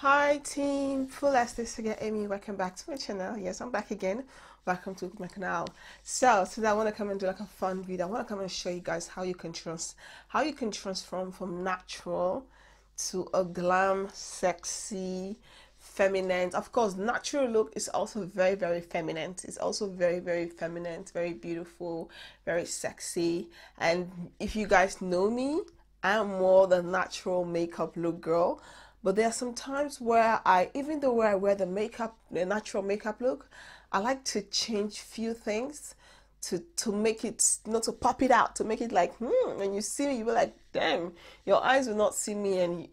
Hi team, fullest this again, Amy. Welcome back to my channel. Yes, I'm back again. Welcome to my canal. So today I want to come and do like a fun video. I want to come and show you guys how you can transform from natural to a glam, sexy, feminine. Of course, natural look is also very feminine. It's also very feminine, very beautiful, very sexy. And if you guys know me, I'm more the natural makeup look girl. But there are some times where even though where I wear the natural makeup look, I like to change few things to make it, to pop it out, to make it like, when you see me, you be like, damn, your eyes will not see me, and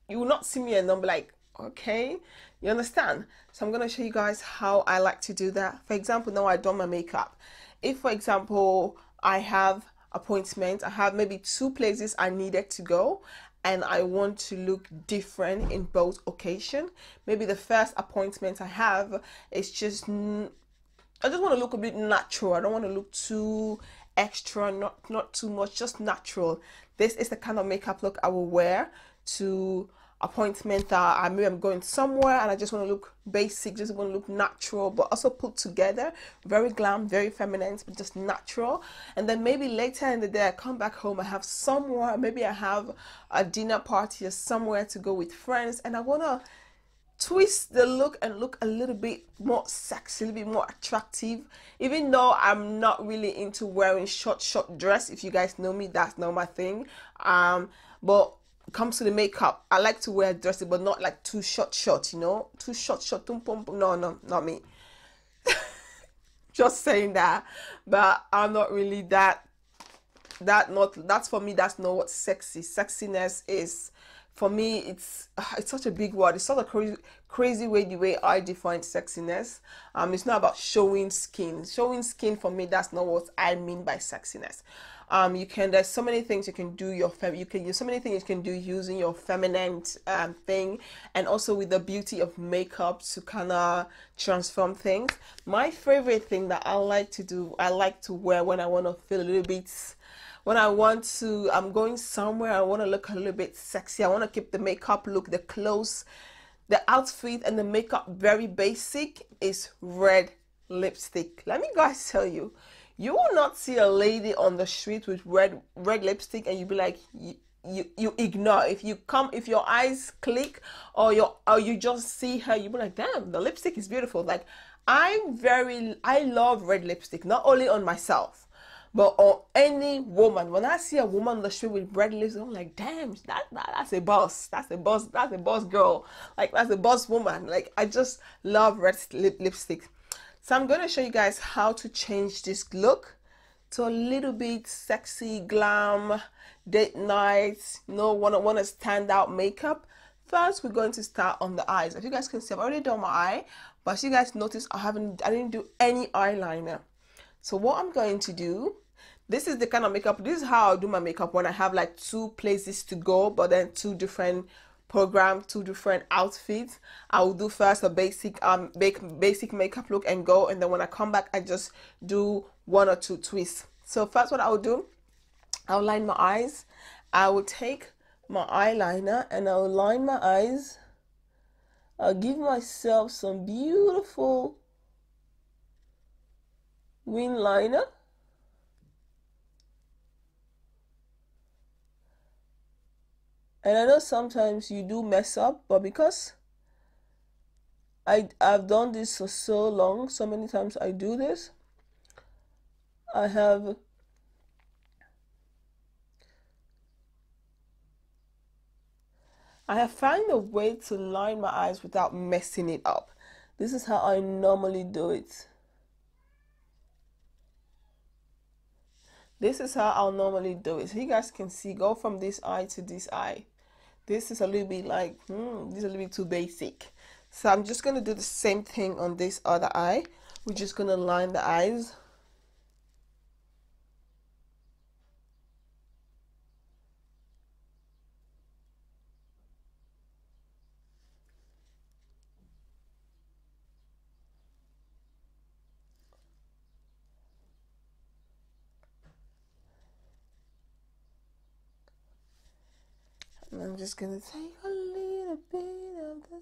you will not see me and I'll be like, okay, you understand? So I'm gonna show you guys how I like to do that. For example, now I done my makeup. If for example I have appointment, I have maybe two places I needed to go, and I want to look different in both occasion. Maybe the first appointment I have is I just want to look a bit natural. I don't want to look too extra, not too much, just natural. This is the kind of makeup look I will wear to appointment that I'm going somewhere and I just want to look basic, just want to look natural, but also put together, very glam, very feminine, but just natural. And then maybe later in the day I come back home, I have somewhere, maybe I have a dinner party or somewhere to go with friends, and I want to twist the look and look a little bit more sexy, a little bit more attractive. Even though I'm not really into wearing short dress, if you guys know me, that's not my thing. But comes to the makeup, I like to wear dresses, but not like too short, you know, too short, no, not me. Just saying that. But I'm not really that's for me, that's not what sexiness is. For me, it's such a big word. It's such a crazy way, the way I define sexiness. It's not about showing skin for me, that's not what I mean by sexiness. There's so many things you can do, there's so many things you can do using your feminine thing, and also with the beauty of makeup to kind of transform things. My favorite thing that I like to do, I like to wear when I want to feel a little bit, I'm going somewhere, I want to look a little bit sexy, I want to keep the makeup look, the clothes, the outfit and the makeup very basic, is red lipstick. Let me guys tell you, you will not see a lady on the street with red lipstick and you be like, you ignore. If your eyes click, or you just see her, you be like, damn, the lipstick is beautiful. Like, I love red lipstick, not only on myself, but on any woman. When I see a woman on the street with red lipstick, I'm like, damn, that's a boss. That's a boss girl. Like, that's a boss woman. Like, I just love red lipstick. So I'm going to show you guys how to change this look to a little bit sexy, glam, date night, want to stand out makeup. First, we're going to start on the eyes. As you guys can see, I've already done my eye, but as you guys notice, I didn't do any eyeliner. So what I'm going to do, this is the kind of makeup, this is how I do my makeup when I have like two places to go, but then two different programs, two different outfits. I will do first a basic makeup look and go, and then when I come back, I just do one or two twists. So first, what I will do, I'll line my eyes. I will take my eyeliner and I'll line my eyes. I'll give myself some beautiful wing liner. And I know sometimes you do mess up, but because I've done this for so long, so many times I do this, I have found a way to line my eyes without messing it up. This is how I normally do it. This is how I'll normally do it. So you guys can see, go from this eye to this eye. This is a little bit like, this is a little bit too basic. So I'm just going to do the same thing on this other eye. We're just going to line the eyes. And I'm just going to take a little bit of the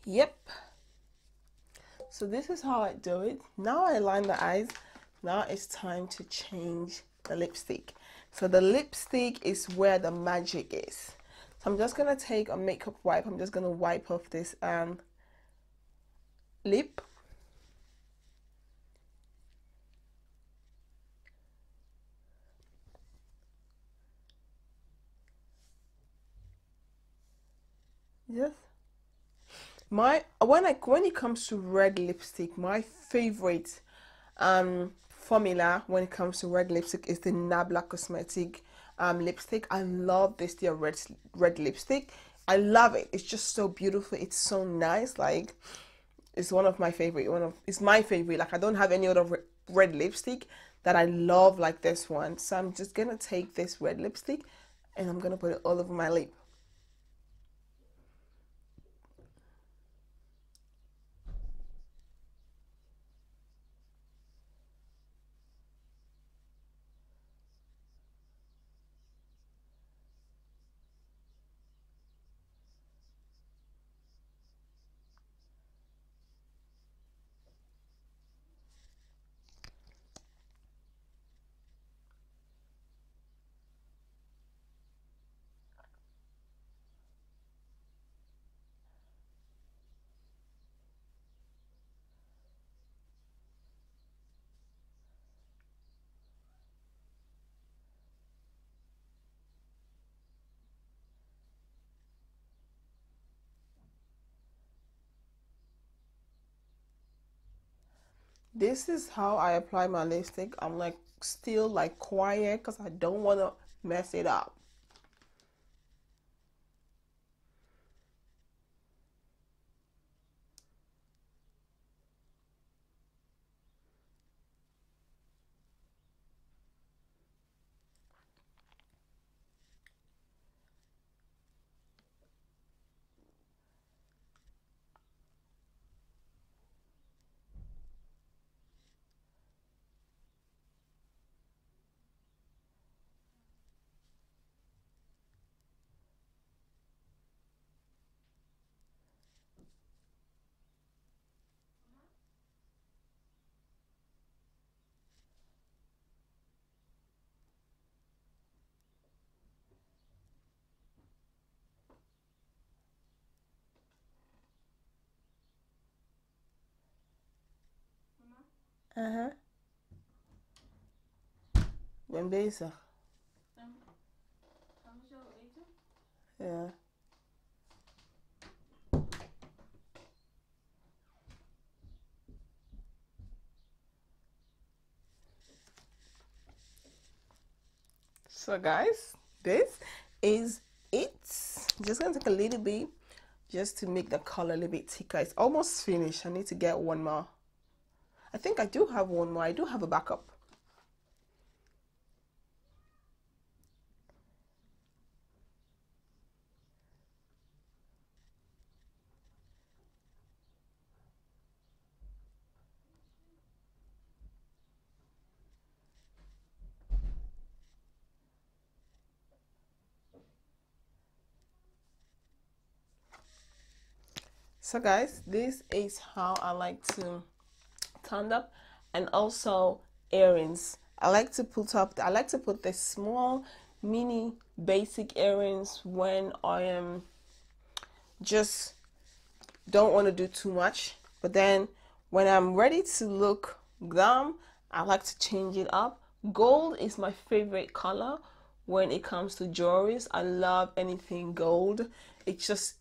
Yep, so this is how I do it. Now I line the eyes. Now it's time to change the lipstick. So the lipstick is where the magic is. So I'm just gonna take a makeup wipe. I'm just gonna wipe off this lip. Yes. When it comes to red lipstick, my favorite formula when it comes to red lipstick is the Nabla Cosmetic lipstick. I love this their red lipstick. I love it. It's just so beautiful. It's so nice. Like, it's one of my favorite. It's my favorite. Like, I don't have any other red lipstick that I love like this one. So I'm just gonna take this red lipstick and I'm gonna put it all over my lip. This is how I apply my lipstick. I'm like still like quiet because I don't want to mess it up. Uh-huh. Ben bezig. Ja. So guys, this is it. Just gonna take a little bit just to make the color a little bit thicker. It's almost finished. I need to get one more. I think I do have one more. I do have a backup. So guys, this is how I like to turn up. And also earrings. I like to put the small mini basic earrings when I am just don't want to do too much. But then when I'm ready to look glam, I like to change it up. Gold is my favorite color when it comes to jewelries. I love anything gold. It just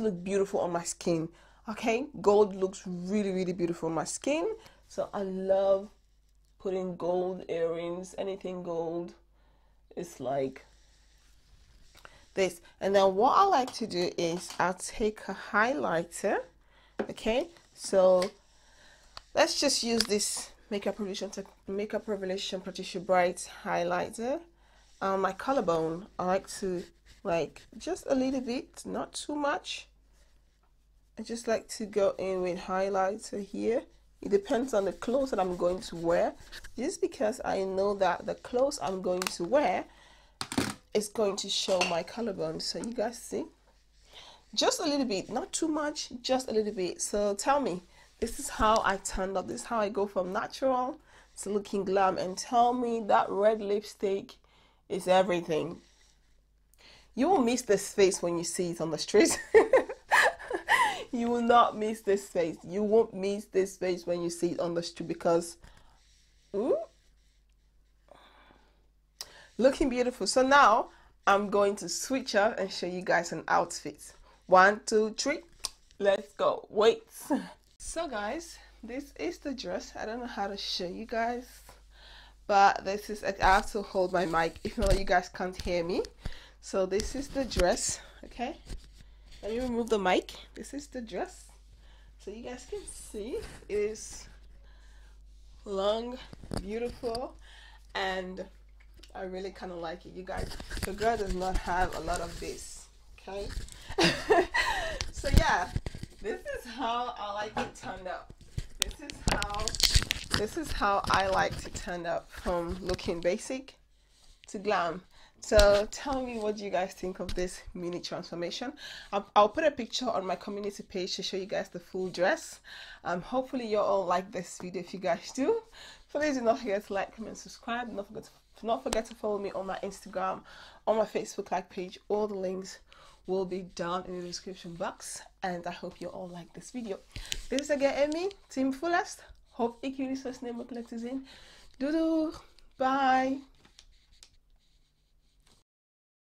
looks beautiful on my skin. Okay, gold looks really beautiful on my skin. So I love putting gold earrings, anything gold. It's like this. And then what I like to do is I'll take a highlighter. Okay, so let's just use this Makeup Revelation Patricia Bright highlighter. My collarbone, I like to like just a little bit, not too much. I just like to go in with highlighter here. It depends on the clothes that I'm going to wear, just because I know that the clothes I'm going to wear is going to show my collarbone. So you guys see, just a little bit, not too much, just a little bit. So tell me, this is how I turned up. This is how I go from natural to looking glam. And tell me that red lipstick is everything. You will miss this face when you see it on the street. You will not miss this face. You won't miss this face when you see it on the street because, ooh, looking beautiful. So now I'm going to switch up and show you guys an outfit. 1, 2, 3, let's go. Wait. So guys, this is the dress. I don't know how to show you guys, but this is, I have to hold my mic if not you guys can't hear me. So this is the dress. Okay, let me remove the mic. This is the dress, so you guys can see it is long, beautiful, and I really kind of like it. You guys, the girl does not have a lot of this. Okay. So yeah, this is how I like it turned up. This is how I like to turn up from looking basic to glam. So tell me, what do you guys think of this mini transformation? I'll put a picture on my community page to show you guys the full dress. Hopefully you all like this video. If you guys do, please do not forget to like, comment, subscribe. Do not forget to follow me on my Instagram, on my Facebook like page. All the links will be down in the description box, and I hope you all like this video. This is again Amy, Team Fullest. Hope you resource name of collectors in. Bye.